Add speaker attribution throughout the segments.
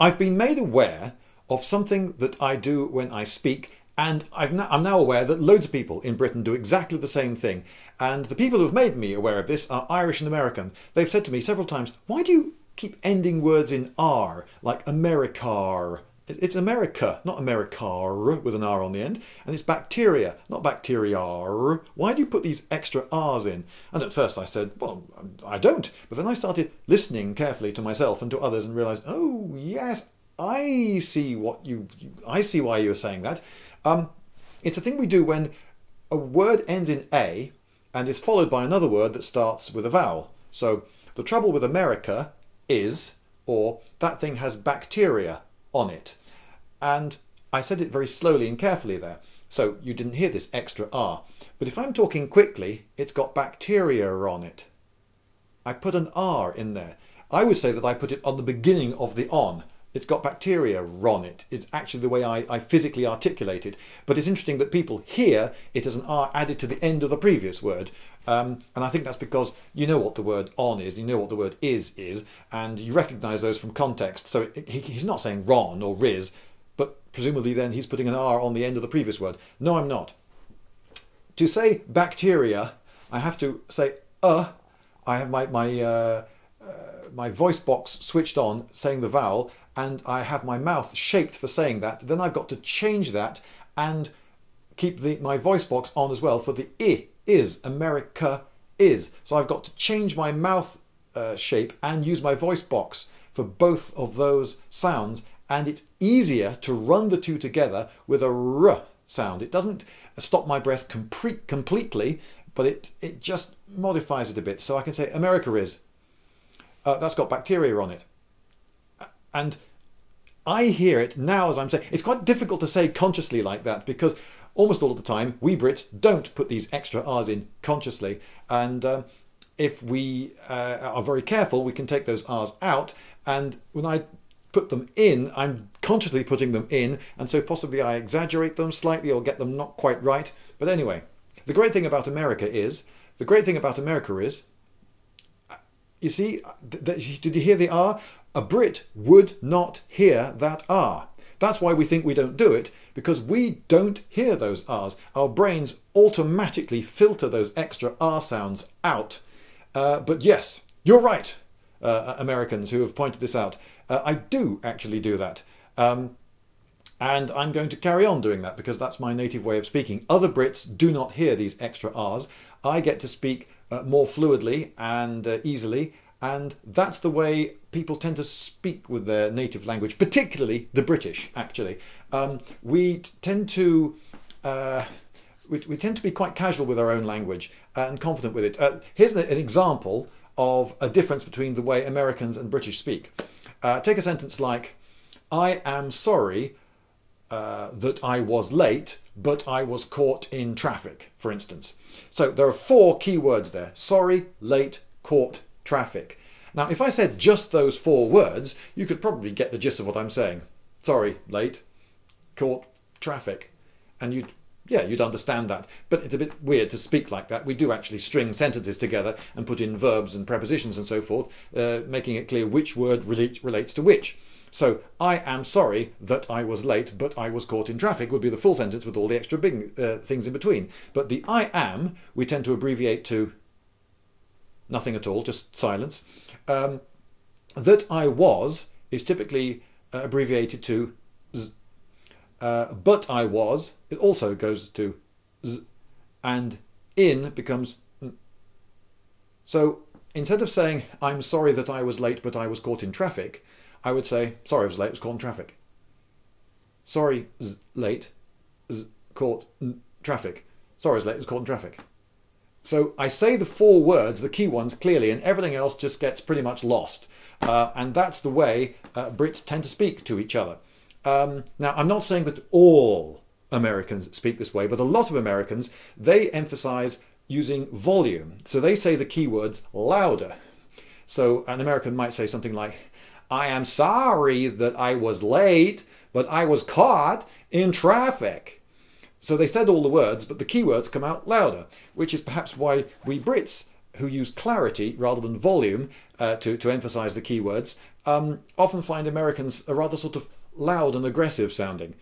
Speaker 1: I've been made aware of something that I do when I speak, and I'm now aware that loads of people in Britain do exactly the same thing. And the people who've made me aware of this are Irish and American. They've said to me several times, why do you keep ending words in R, like Americar? It's America, not Americar with an R on the end. And it's bacteria, not bacteriar. Why do you put these extra R's in? And at first I said, well, I don't. But then I started listening carefully to myself and to others and realised, oh, yes, I see I see why you're saying that. It's a thing we do when a word ends in A and is followed by another word that starts with a vowel. So the trouble with America is, or that thing has bacteria on it. And I said it very slowly and carefully there, so you didn't hear this extra R. But if I'm talking quickly, it's got bacteria on it. I put an R in there. I would say that I put it on the beginning of the on. It's got bacteria on it. It's actually the way I physically articulate it. But it's interesting that people hear it as an R added to the end of the previous word. And I think that's because you know what the word on is, you know what the word is, and you recognise those from context. So he's not saying ron or riz, but presumably then he's putting an R on the end of the previous word. No, I'm not. To say bacteria, I have to say I have my voice box switched on, saying the vowel, and I have my mouth shaped for saying that. Then I've got to change that and keep my voice box on as well for the I, is, America is. So I've got to change my mouth shape and use my voice box for both of those sounds, and it's easier to run the two together with a R sound. It doesn't stop my breath completely, but it just modifies it a bit. So I can say America is. That's got bacteria on it. And I hear it now as I'm saying. It's quite difficult to say consciously like that because almost all of the time we Brits don't put these extra R's in consciously. And if we are very careful, we can take those R's out. And when I put them in, I'm consciously putting them in. And so possibly I exaggerate them slightly or get them not quite right. But anyway, the great thing about America is, you see, did you hear the R? A Brit would not hear that R. That's why we think we don't do it, because we don't hear those R's. Our brains automatically filter those extra R sounds out. But yes, you're right, Americans who have pointed this out. I do actually do that. And I'm going to carry on doing that because that's my native way of speaking. Other Brits do not hear these extra R's. I get to speak more fluidly and easily, and that's the way people tend to speak with their native language, particularly the British, actually. We tend to be quite casual with our own language and confident with it. Here's an example of a difference between the way Americans and British speak. Take a sentence like, I am sorry that I was late, but I was caught in traffic, for instance. So there are 4 key words there. Sorry, late, caught, traffic. Now, if I said just those 4 words, you could probably get the gist of what I'm saying. Sorry, late, caught, traffic. And you'd understand that. But it's a bit weird to speak like that. We do actually string sentences together and put in verbs and prepositions and so forth, making it clear which word relates to which. So, I am sorry that I was late, but I was caught in traffic would be the full sentence with all the extra big things in between. But the I am, we tend to abbreviate to nothing at all, just silence. That I was is typically abbreviated to Z. But I was, it also goes to Z. And in becomes N. So, instead of saying, I'm sorry that I was late, but I was caught in traffic, I would say, sorry I was late, I was caught in traffic. Sorry, late, caught in traffic. Sorry I was late, I was caught in traffic. So I say the 4 words, the key ones, clearly, and everything else just gets pretty much lost. And that's the way Brits tend to speak to each other. Now, I'm not saying that all Americans speak this way, but a lot of Americans, they emphasize using volume. So they say the key words louder. So an American might say something like, I am sorry that I was late, but I was caught in traffic. So they said all the words, but the key words come out louder, which is perhaps why we Brits who use clarity rather than volume to emphasize the keywords often find Americans a rather sort of loud and aggressive sounding.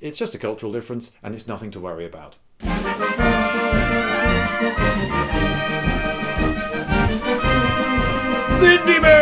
Speaker 1: It's just a cultural difference, and it's nothing to worry about. Lindybeige!